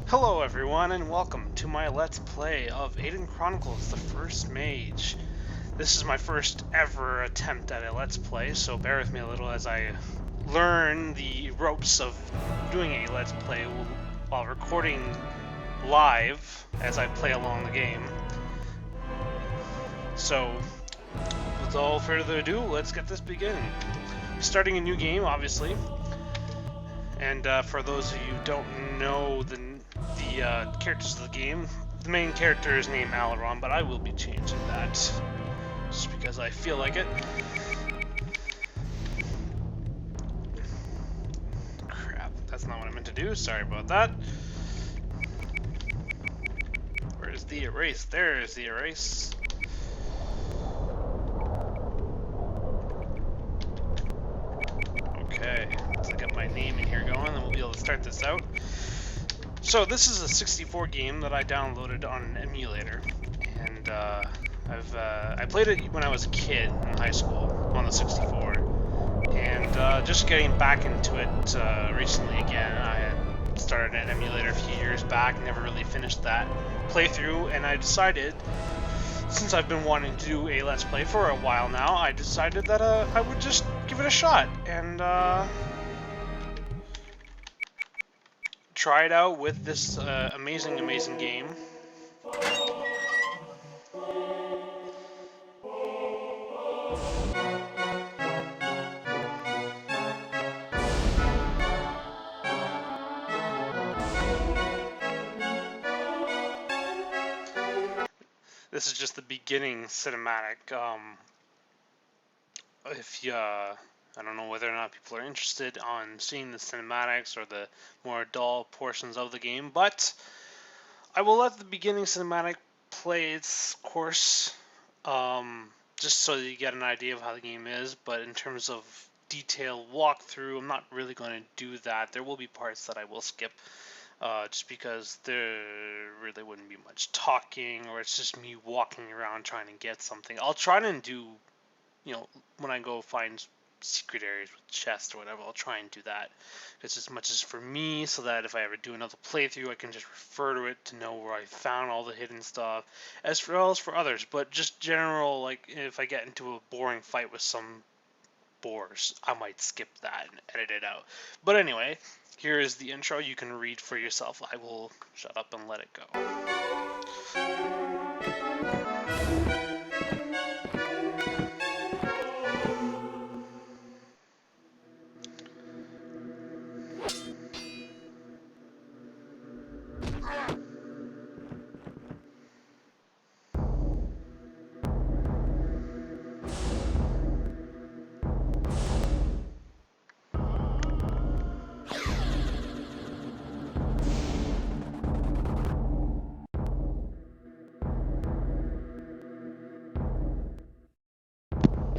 Hello everyone and welcome to my Let's Play of Aidyn Chronicles, the first Mage. This is my first ever attempt at a Let's Play, so bear with me a little as I learn the ropes of doing a Let's Play while recording live as I play along the game. So, without further ado, let's get this beginning. Starting a new game, obviously. And for those of you who don't know the characters of the game, the main character is named Aileron, but I will be changing that just because I feel like it. Crap, that's not what I meant to do. Sorry about that. Where's the erase? There's the erase. Okay, so I got my name in here going, and we'll be able to start this out. So this is a 64 game that I downloaded on an emulator, and I played it when I was a kid in high school on the 64, and just getting back into it recently again. I had started an emulator a few years back, never really finished that playthrough, and I decided, since I've been wanting to do a Let's Play for a while now, I decided that I would just give it a shot, and try it out with this amazing game. This is just the beginning cinematic. If you, I don't know whether or not people are interested on seeing the cinematics or the more dull portions of the game, but I will let the beginning cinematic play its course, just so that you get an idea of how the game is. But in terms of detailed walkthrough, I'm not really going to do that. There will be parts that I will skip, just because there really wouldn't be much talking, or it's just me walking around trying to get something. I'll try and do, when I go find secret areas with chests or whatever, I'll try and do that. It's as much as for me, so that if I ever do another playthrough, I can just refer to it to know where I found all the hidden stuff, as well as for others. But just general, like, if I get into a boring fight with some boars, I might skip that and edit it out. But anyway, here is the intro. You can read for yourself. I will shut up and let it go.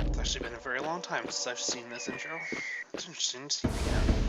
It's actually been a very long time since I've seen this intro. It's interesting to see it again.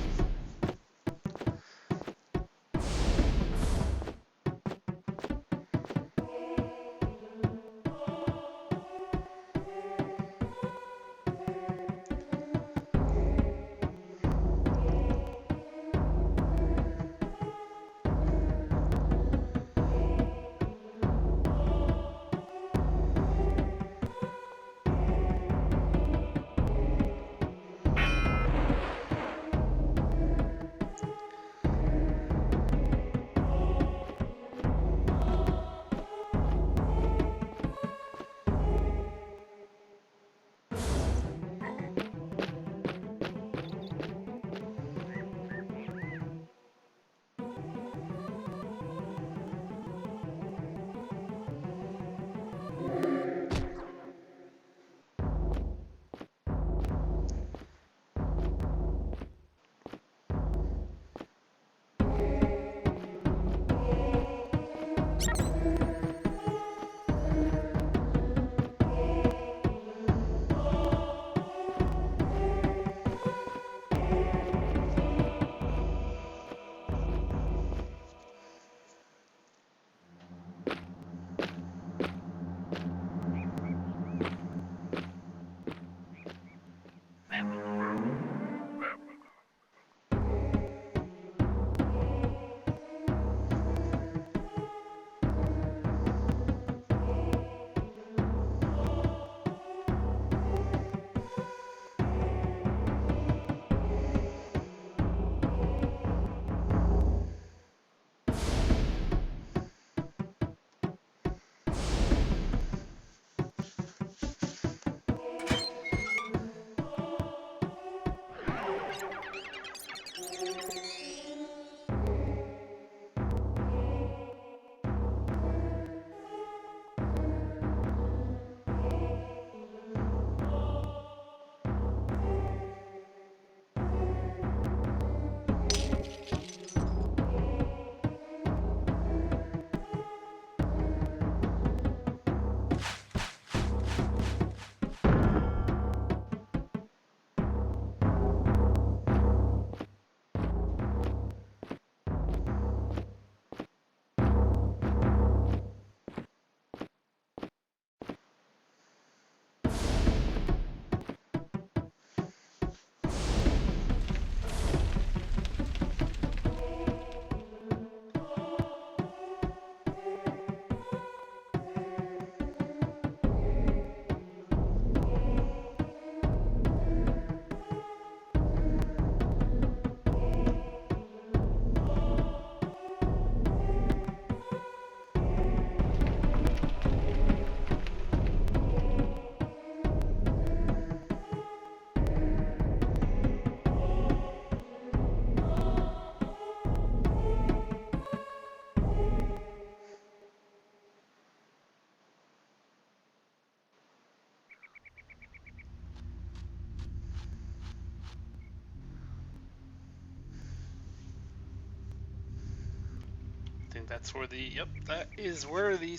think that's where that is where the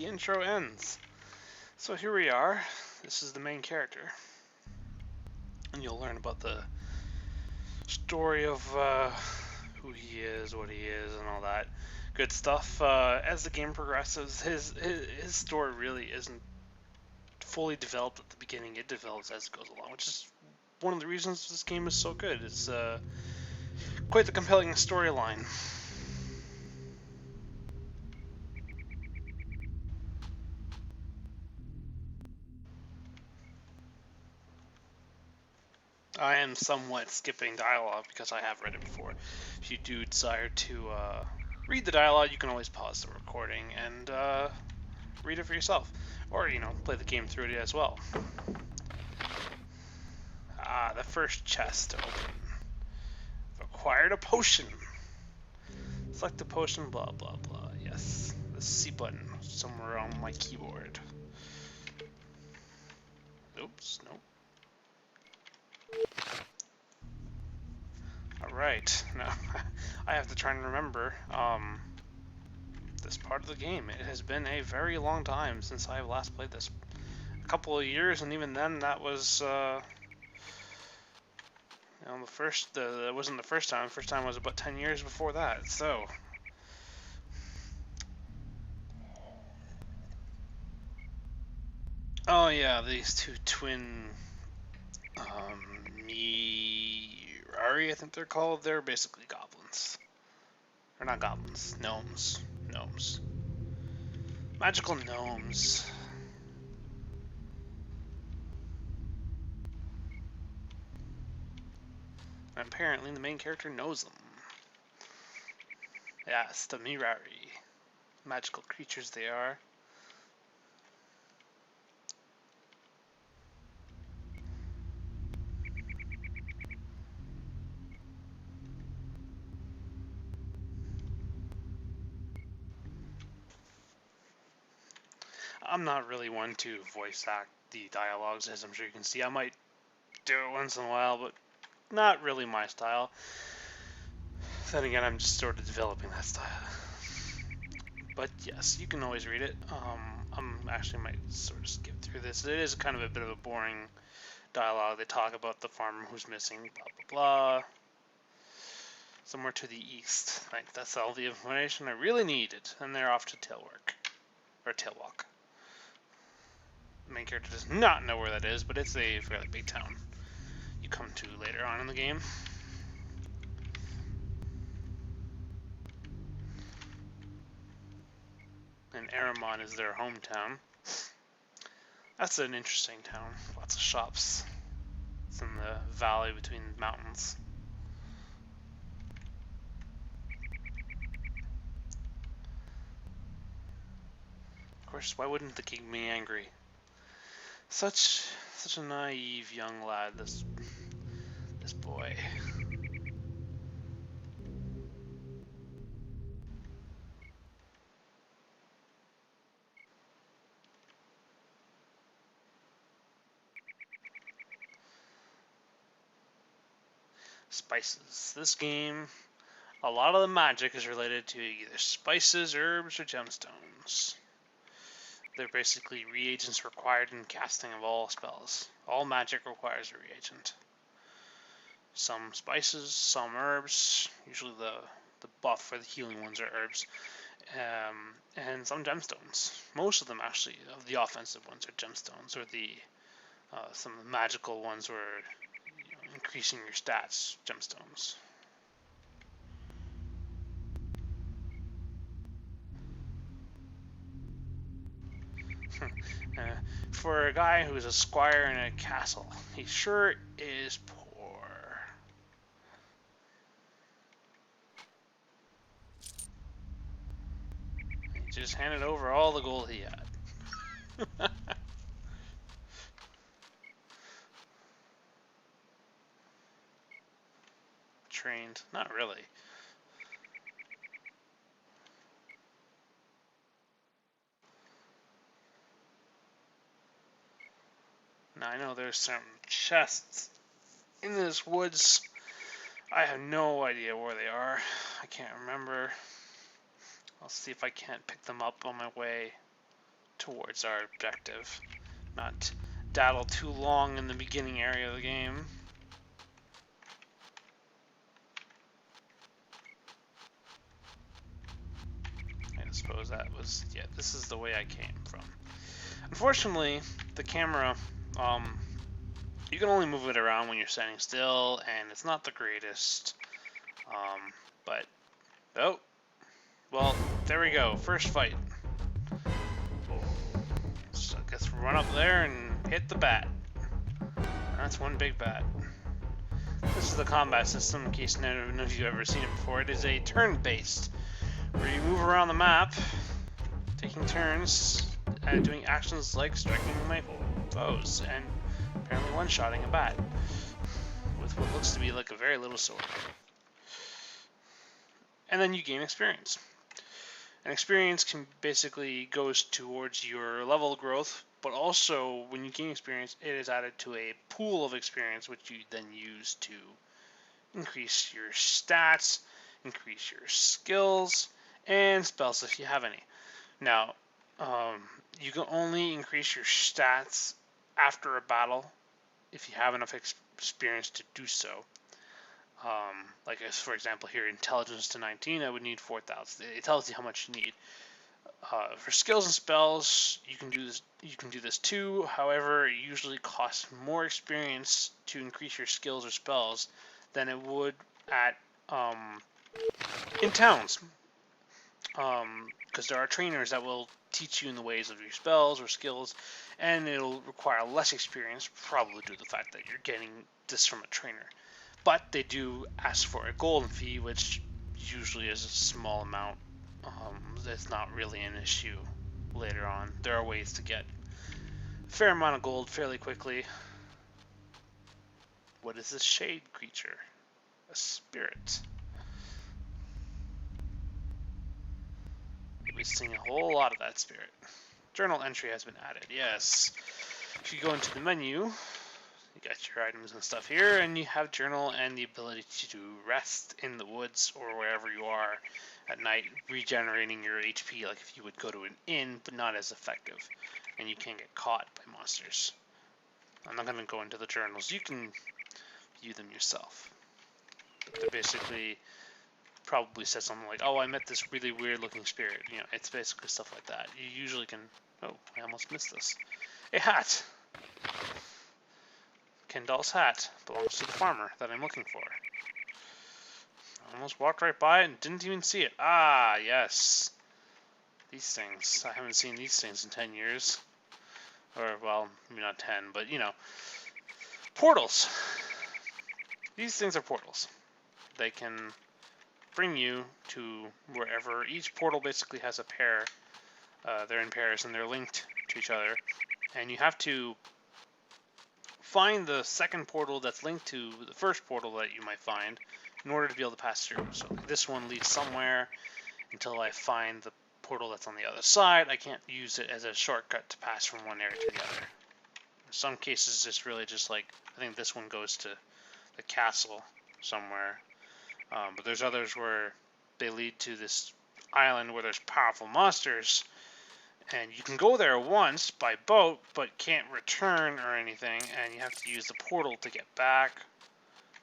intro ends. So here we are. This is the main character, and you'll learn about the story of who he is, what he is, and all that good stuff. As the game progresses, his story really isn't fully developed at the beginning. It develops as it goes along, which is one of the reasons this game is so good. It's quite the compelling storyline. I am somewhat skipping dialogue because I have read it before. If you do desire to read the dialogue, you can always pause the recording and read it for yourself. Or, play the game through it as well. The first chest to open. Acquired a potion. Select the potion, blah, blah, blah. Yes. The C button somewhere on my keyboard. Oops, nope. Alright, now I have to try and remember this part of the game. It has been a very long time since I last played this. A couple of years, and even then that was that wasn't the first time. The first time was about 10 years before that, so oh yeah, these two twin Mirari, I think they're called. They're basically goblins. Or not goblins, gnomes. Gnomes. Magical gnomes. And apparently the main character knows them. Yes, the Mirari. Magical creatures they are. I'm not really one to voice act the dialogues, as I'm sure you can see. I might do it once in a while, but not really my style. Then again, I'm just sort of developing that style. But yes, you can always read it. I'm actually might sort of skip through this. It is kind of a bit of a boring dialogue. They talk about the farmer who's missing, blah blah blah. Somewhere to the east. Like, that's all the information I really needed. And they're off to Tailwork. Or Tailwalk. The main character does not know where that is, but it's a fairly big town you come to later on in the game. And Aramon is their hometown. That's an interesting town. Lots of shops. It's in the valley between the mountains. Of course, why wouldn't the king be angry? Such a naive young lad, this boy. Spices. This game, a lot of the magic is related to either spices, herbs, or gemstones. They're basically reagents required in casting of all spells. All magic requires a reagent. Some spices, some herbs. Usually the buff for the healing ones are herbs. And some gemstones. Most of them, actually, of the offensive ones are gemstones, or some of the magical ones were increasing your stats, gemstones. For a guy who's a squire in a castle, he sure is poor. He just handed over all the gold he had. Trained? Not really. Now I know there's some chests in this woods. I have no idea where they are. I can't remember. I'll see if I can't pick them up on my way towards our objective. Not daddle too long in the beginning area of the game. I suppose that was, yeah, this is the way I came from. Unfortunately, the camera, you can only move it around when you're standing still, and it's not the greatest. But, oh, well, there we go, first fight. So I guess we'll run up there and hit the bat. That's one big bat. This is the combat system, in case none of you have ever seen it before. It is a turn-based, where you move around the map, taking turns, doing actions like striking my foes, and apparently one-shotting a bat, with what looks to be like a very little sword. And then you gain experience. And experience can basically goes towards your level growth, but also when you gain experience, it is added to a pool of experience which you then use to increase your stats, increase your skills, and spells if you have any. Now, you can only increase your stats after a battle if you have enough experience to do so. Like, as for example, here, intelligence to 19, I would need 4,000. It tells you how much you need. For skills and spells, you can do this. You can do this too. However, it usually costs more experience to increase your skills or spells than it would at in towns. Because there are trainers that will teach you in the ways of your spells or skills, and it'll require less experience, probably due to the fact that you're getting this from a trainer. But they do ask for a golden fee, which usually is a small amount. It's not really an issue later on. There are ways to get a fair amount of gold fairly quickly. What is this shade creature? A spirit. We're seeing a whole lot of that spirit. Journal entry has been added, yes. If you go into the menu, you got your items and stuff here, and you have journal and the ability to rest in the woods or wherever you are at night, regenerating your HP like if you would go to an inn, but not as effective. And you can't get caught by monsters. I'm not going to go into the journals. You can view them yourself. But they're basically probably said something like, oh, I met this really weird looking spirit. You know, it's basically stuff like that. You usually can... Oh, I almost missed this. A hat! Kendall's hat belongs to the farmer that I'm looking for. I almost walked right by it and didn't even see it. Ah, yes. These things. I haven't seen these things in 10 years. Or, well, maybe not 10, but, you know. Portals. These things are portals. They can bring you to wherever. Each portal basically has a pair. They're in pairs and they're linked to each other. And you have to find the second portal that's linked to the first portal that you might find in order to be able to pass through. So this one leads somewhere until I find the portal that's on the other side. I can't use it as a shortcut to pass from one area to the other. In some cases, it's really just like, I think this one goes to the castle somewhere. But there's others where they lead to this island where there's powerful monsters. And you can go there once by boat, but can't return or anything. And you have to use the portal to get back.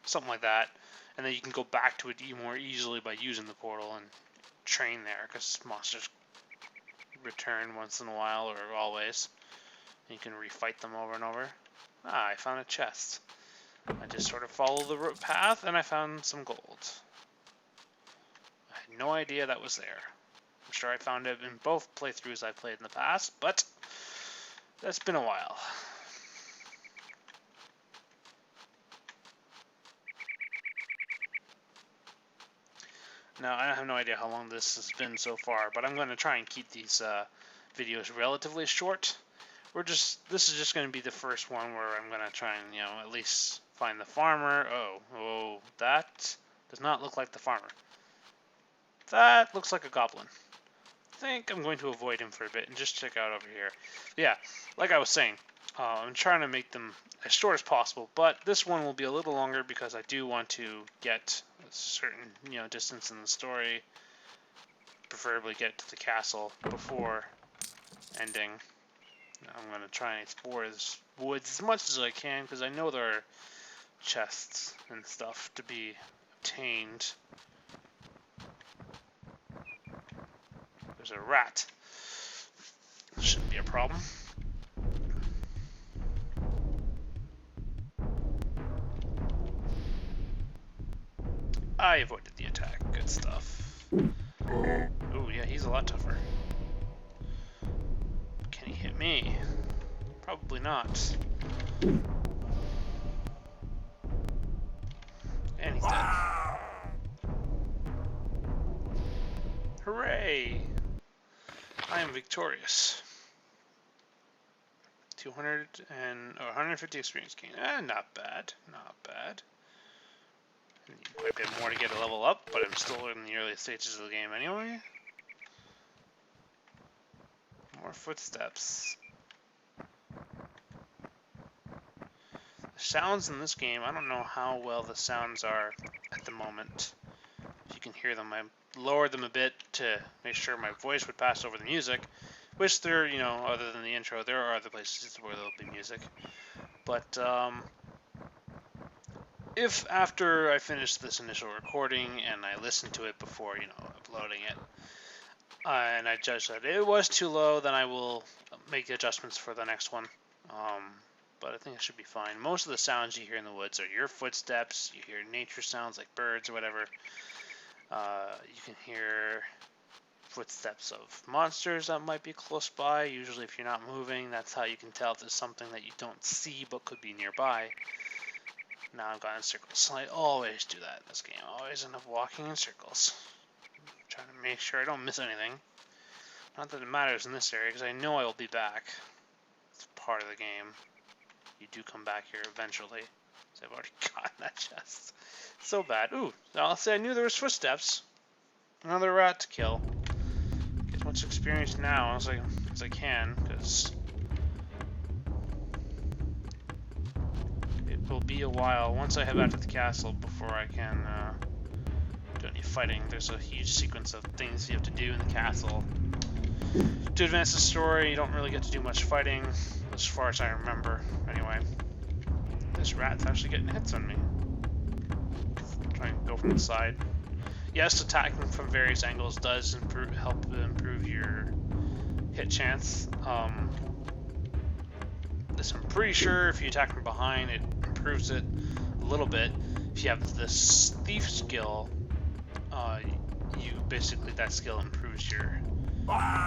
Something like that. And then you can go back to it more easily by using the portal and train there. Because monsters return once in a while or always. And you can refight them over and over. Ah, I found a chest. I just sort of followed the path and I found some gold. I had no idea that was there. I'm sure I found it in both playthroughs I played in the past, but that's been a while. Now, I have no idea how long this has been so far, but I'm going to try and keep these videos relatively short. This is just going to be the first one where I'm going to try and, at least find the farmer. Oh, that does not look like the farmer. That looks like a goblin. I think I'm going to avoid him for a bit and just check out over here. Yeah, like I was saying, I'm trying to make them as short as possible, but this one will be a little longer because I do want to get a certain, distance in the story preferably get to the castle before ending. I'm going to try and explore this woods as much as I can, because I know there are chests and stuff to be obtained. There's a rat. Shouldn't be a problem. I avoided the attack. Good stuff. Ooh, yeah, he's a lot tougher. Can he hit me? Probably not. And he's dead. Hooray! I am victorious. 150 experience gain. Not bad. Not bad. I need quite a bit more to get a level up, but I'm still in the early stages of the game anyway. More footsteps. The sounds in this game, I don't know how well the sounds are at the moment. If you can hear them, I lowered them a bit to make sure my voice would pass over the music. Which there, you know, other than the intro, there are other places where there'll be music. But, if after I finish this initial recording and I listen to it before, you know, uploading it, and I judge that it was too low, then I will make adjustments for the next one. But I think it should be fine. Most of the sounds you hear in the woods are your footsteps, you hear nature sounds like birds or whatever. You can hear footsteps of monsters that might be close by. Usually if you're not moving, that's how you can tell if there's something that you don't see but could be nearby. Now I've gone in circles. I always do that in this game. I always end up walking in circles. I'm trying to make sure I don't miss anything. Not that it matters in this area, because I know I will be back. It's part of the game. You do come back here eventually. So I've already gotten that chest. So bad. Ooh, I'll say I knew there was footsteps. Another rat to kill. Get as much experience now as I can, because it will be a while once I head back to the castle before I can do any fighting. There's a huge sequence of things you have to do in the castle. To advance the story, you don't really get to do much fighting, as far as I remember. Anyway, this rat's actually getting hits on me. Try and go from the side. Yes, attacking from various angles does help improve your hit chance. This I'm pretty sure if you attack from behind, it improves it a little bit. If you have this thief skill, that skill improves your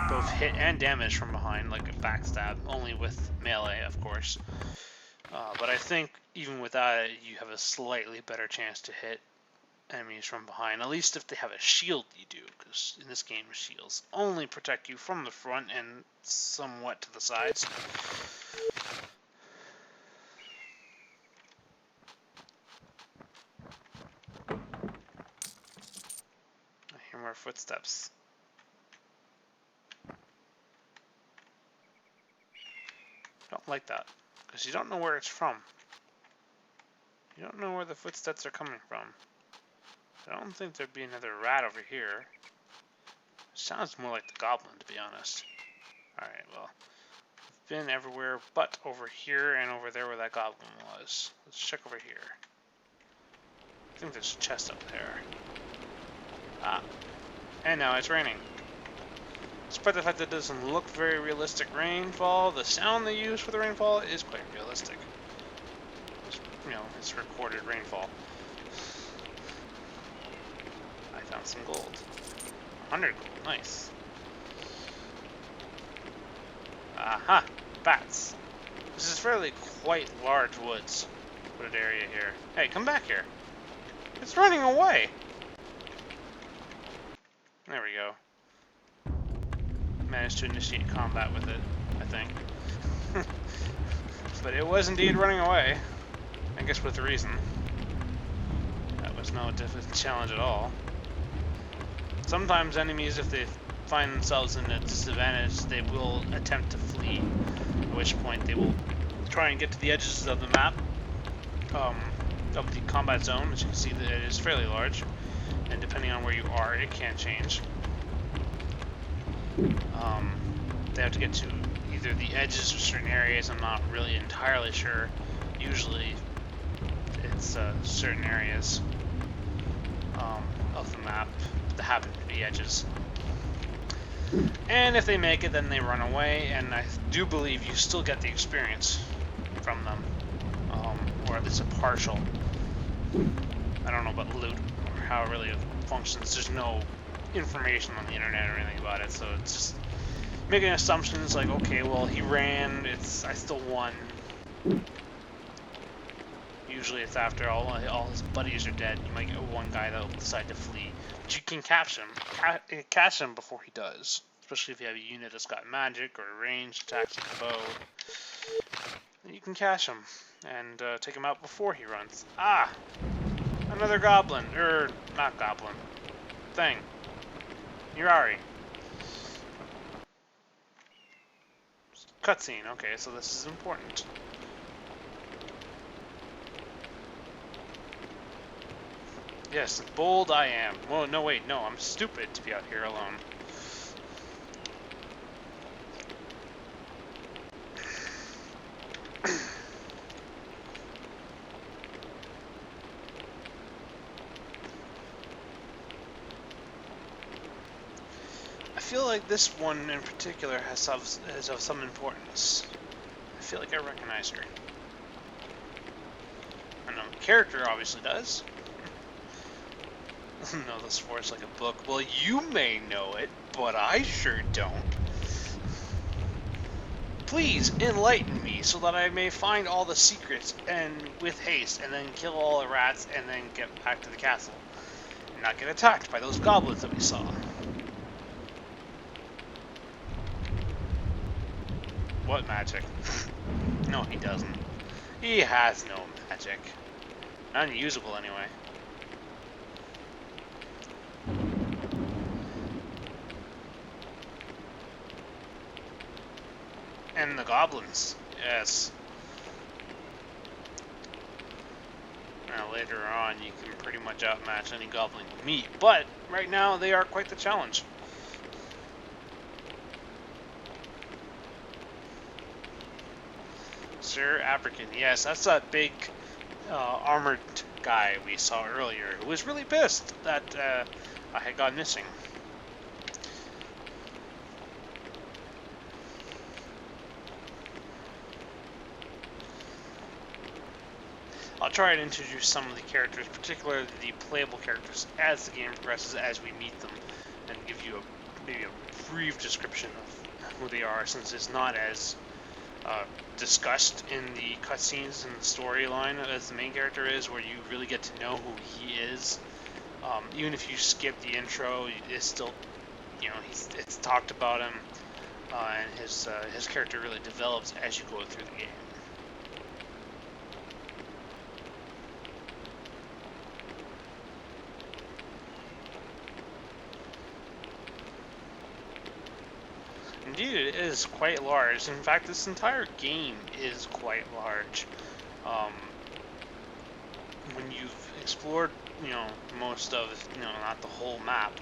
both hit and damage from behind, like a backstab, only with melee, of course. But I think even without it, you have a slightly better chance to hit enemies from behind, at least if they have a shield you do, because in this game shields only protect you from the front and somewhat to the sides. I hear more footsteps. Don't like that, because you don't know where it's from. You don't know where the footsteps are coming from. I don't think there'd be another rat over here. Sounds more like the goblin, to be honest. Alright, well, I've been everywhere but over here and over there where that goblin was. Let's check over here. I think there's a chest up there. Ah, and now it's raining. Despite the fact that it doesn't look very realistic rainfall, the sound they use for the rainfall is quite realistic. You know, it's recorded rainfall. I found some gold. 100 gold, nice. Aha, bats. This is fairly quite large woods. Wooded area here. Hey, come back here. It's running away. There we go. Managed to initiate combat with it, I think. But it was indeed running away. I guess with a reason. That was no difficult challenge at all. Sometimes enemies, if they find themselves in a disadvantage, they will attempt to flee, at which point they will try and get to the edges of the map, of the combat zone. As you can see, that it is fairly large, and depending on where you are, it can change. They have to get to either the edges of certain areas. I'm not really entirely sure. Usually, it's certain areas of the map that happen to be edges. And if they make it, then they run away, and I do believe you still get the experience from them, or at least a partial. I don't know about loot or how it really functions. There's no information on the internet or anything about it, so it's just making assumptions like, okay, well, he ran, I still won. Usually it's after all his buddies are dead. You might get one guy that'll decide to flee, but you can catch him before he does. Especially if you have a unit that's got magic or ranged attacks with the bow. Then you can catch him and take him out before he runs. Ah! Another goblin. Not goblin. Thing. Yurari. Cutscene. Okay, so this is important. Yes, bold I am. Well, no, wait, no, I'm stupid to be out here alone. I feel like this one in particular is of some importance. I feel like I recognize her. I know the character obviously does. Know this forest like a book. Well, you may know it, but I sure don't. Please enlighten me so that I may find all the secrets and with haste, and then kill all the rats, and then get back to the castle. And not get attacked by those goblins that we saw. What magic? No, he doesn't. He has no magic. Unusable, anyway. And the goblins, yes. Now later on, you can pretty much outmatch any goblin you meet, but right now they are quite the challenge. Sir African, yes, that's that big armored guy we saw earlier who was really pissed that I had gone missing. I'll try and introduce some of the characters, particularly the playable characters, as the game progresses, as we meet them, and give you maybe a brief description of who they are, since it's not as discussed in the cutscenes and the storyline as the main character is, where you really get to know who he is. Even if you skip the intro, it's still, it's talked about him, and his character really develops as you go through the game. Indeed, it is quite large. In fact, this entire game is quite large. When you've explored, most of, not the whole map,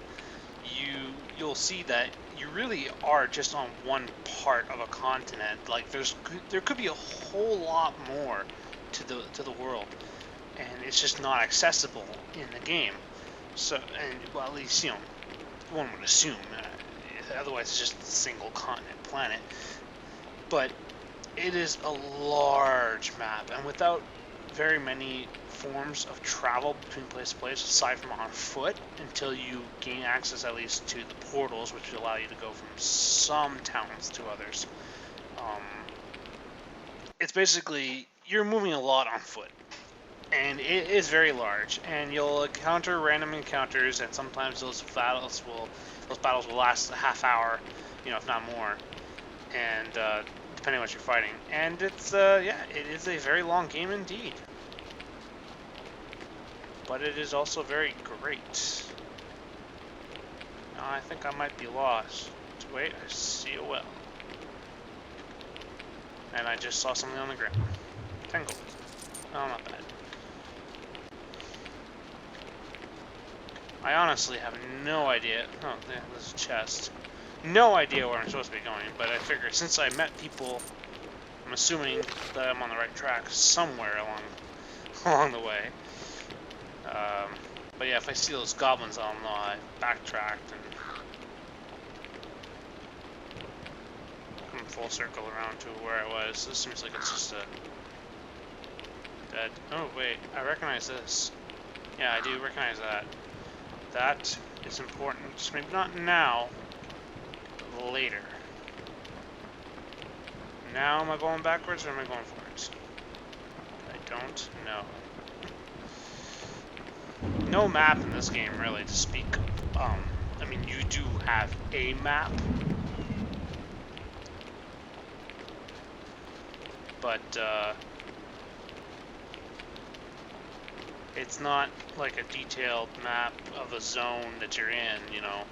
you'll see that you really are just on one part of a continent. Like there could be a whole lot more to the world, and it's just not accessible in the game. So, and well, at least one would assume. Otherwise, it's just a single continent planet. But it is a large map, and without very many forms of travel between place to place, aside from on foot, until you gain access at least to the portals, which allow you to go from some towns to others. It's basically, you're moving a lot on foot. And it is very large, and you'll encounter random encounters, and sometimes those battles will last a half hour, if not more, and depending on what you're fighting. And it's it is a very long game indeed, but it is also very great. Now I think I might be lost. Wait, I see a well, and I just saw something on the ground. 10 gold. Oh, not bad. I honestly have no idea. Oh, there's a chest. no idea where I'm supposed to be going, but I figure since I met people, I'm assuming that I'm on the right track somewhere along the way. But yeah, if I see those goblins, I'll know I backtracked and come full circle around to where I was. This seems like it's just a dead. Oh wait, I recognize this. Yeah, I do recognize that. That is important. Maybe not now, but later. Now am I going backwards or am I going forwards? I don't know. No map in this game really to speak of. I mean, you do have a map, but it's not like a detailed map of a zone that you're in, you know.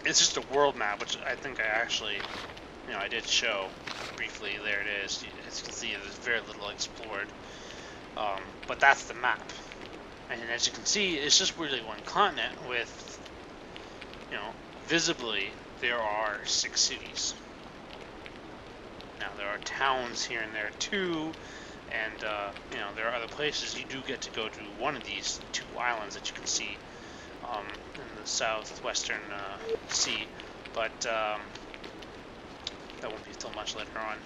It's just a world map, which I think I actually, you know, I did show briefly. There it is. As you can see, there's very little explored. But that's the map. And as you can see, it's just really one continent with, you know, visibly there are 6 cities. Now there are towns here and there too, and you know, there are other places you do get to go to one of these 2 islands that you can see in the southwestern sea, but that won't be until much later on.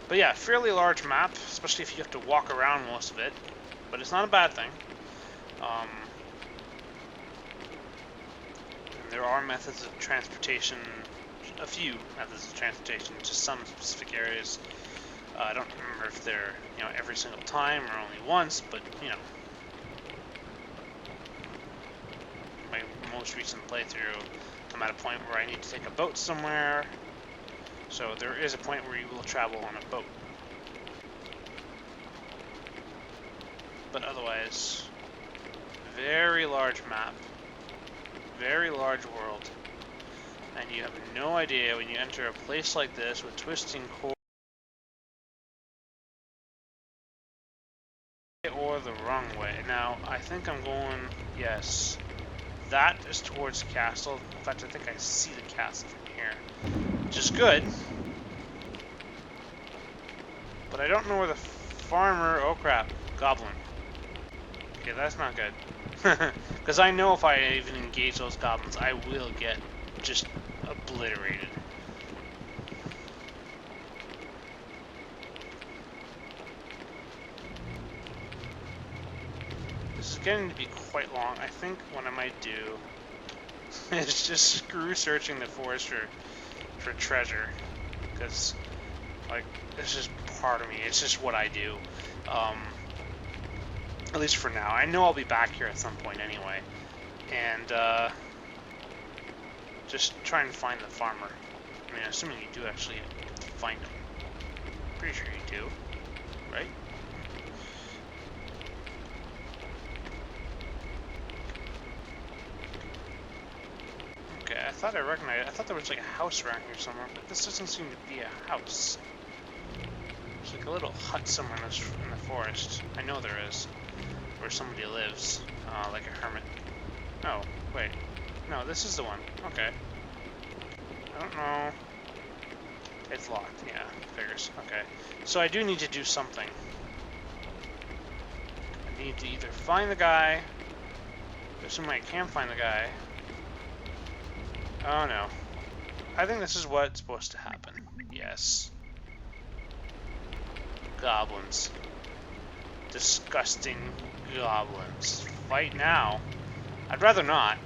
But yeah, fairly large map, especially if you have to walk around most of it. But it's not a bad thing. There are methods of transportation, a few methods of transportation to some specific areas. I don't remember if they're, you know, every single time or only once, but you know, my most recent playthrough, I'm at a point where I need to take a boat somewhere. So there is a point where you will travel on a boat. But otherwise, very large map, very large world, and you have no idea when you enter a place like this with twisting corners or the wrong way. Now, I think I'm going, yes, that is towards the castle. In fact, I think I see the castle from here, which is good. But I don't know where the farmer, oh crap, goblin. Okay, that's not good. Because I know if I even engage those goblins, I will get just obliterated. This is getting to be quite long. I think what I might do is just screw searching the forest for treasure. Because, like, it's just part of me. It's just what I do. At least for now. I know I'll be back here at some point anyway. And, just try and find the farmer. I mean, assuming you do actually get to find him. Pretty sure you do, right? Okay, I thought I thought there was like a house around here somewhere, but this doesn't seem to be a house. There's like a little hut somewhere in the forest. I know there is. Where somebody lives, like a hermit. Oh, wait. No, this is the one. Okay. I don't know. It's locked. Yeah, figures. Okay. So I do need to do something. I need to either find the guy. Assuming I can find the guy. Oh no. I think this is what's supposed to happen. Yes. Goblins. Disgusting goblins. Fight now. I'd rather not.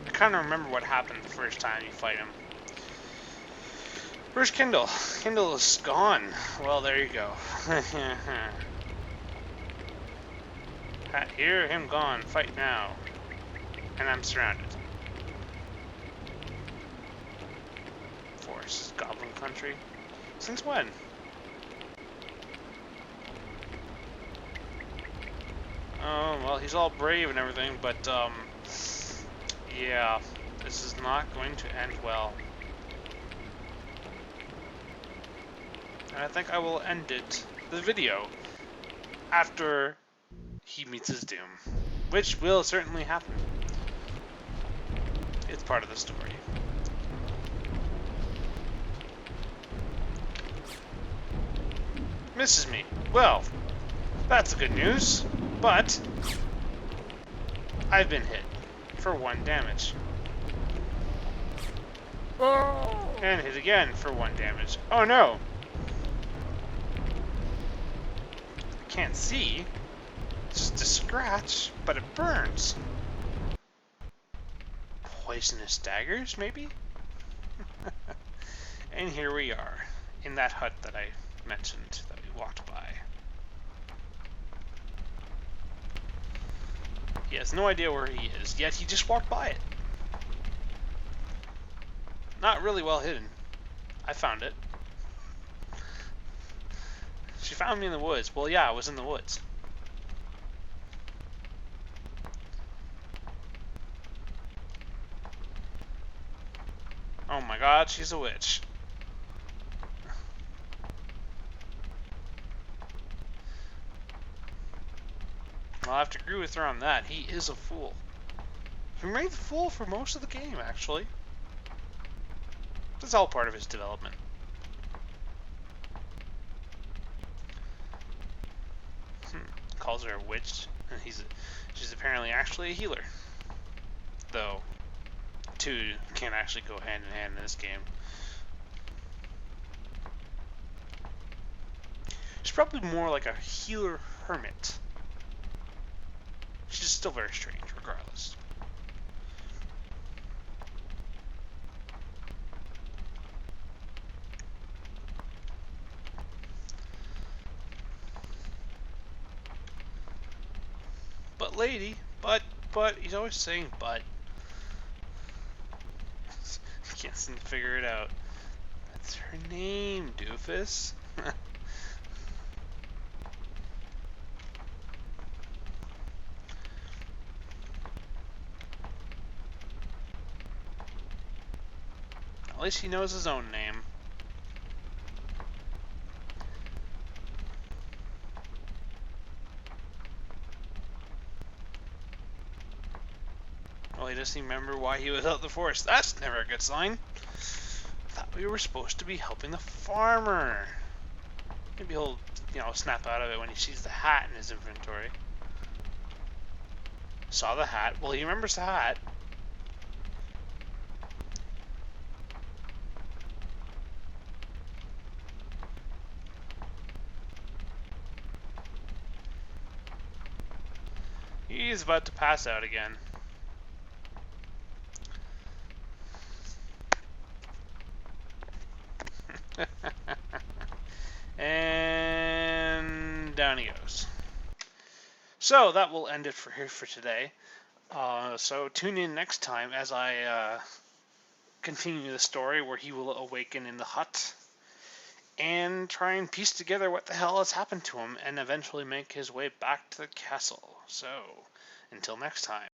I kind of remember what happened the first time you fight him. Where's Kindle? Kindle is gone. Well, there you go. Hear him gone. Fight now. And I'm surrounded. Forest. Goblin country. Since when? Oh, well, he's all brave and everything, but, yeah, this is not going to end well. And I think I will end the video, after he meets his doom, which will certainly happen. It's part of the story. Misses me. Well, that's good news, but I've been hit for 1 damage. And hit again for 1 damage. Oh no! Can't see. It's just a scratch, but it burns. Poisonous daggers, maybe? And here we are, in that hut that I mentioned, that we walked by. He has no idea where he is, yet he just walked by it. Not really well hidden. I found it. She found me in the woods. Well, yeah, I was in the woods. Oh my god, she's a witch. I'll have to agree with her on that. He is a fool. He remained a fool for most of the game, actually. That's all part of his development. Calls her a witch, and she's apparently actually a healer. Though, two can't actually go hand in hand in this game. She's probably more like a healer hermit. She's still very strange, regardless. But lady, but, he's always saying but. Can't seem to figure it out. That's her name, doofus. At least he knows his own name. Well, he doesn't even remember why he was out in the forest. That's never a good sign. Thought we were supposed to be helping the farmer. Maybe he'll, snap out of it when he sees the hat in his inventory. Saw the hat. Well, he remembers the hat. He's about to pass out again. And down he goes. So that will end it for today. So tune in next time as I continue the story where he will awaken in the hut and try and piece together what the hell has happened to him and eventually make his way back to the castle. So until next time.